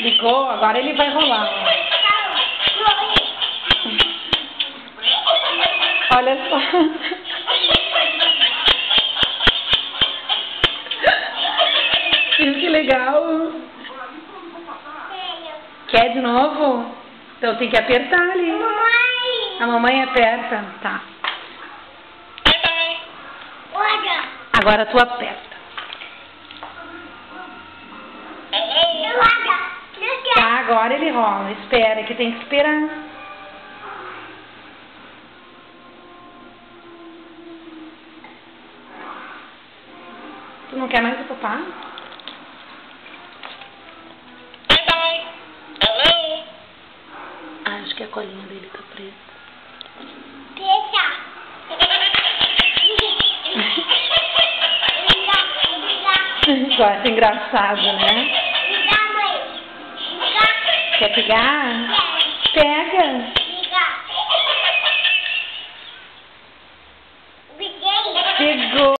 Ligou, agora ele vai rolar. Olha só. Viu que legal? Quer de novo? Então tem que apertar ali. A mamãe aperta. Tá. Agora tu aperta. Tá, agora ele rola. Espera, que tem que esperar. Tu não quer mais o papá? Ah, acho que a colinha dele tá preta. Gosta, engraçado, né? Quer pegar? Pega! Pegou!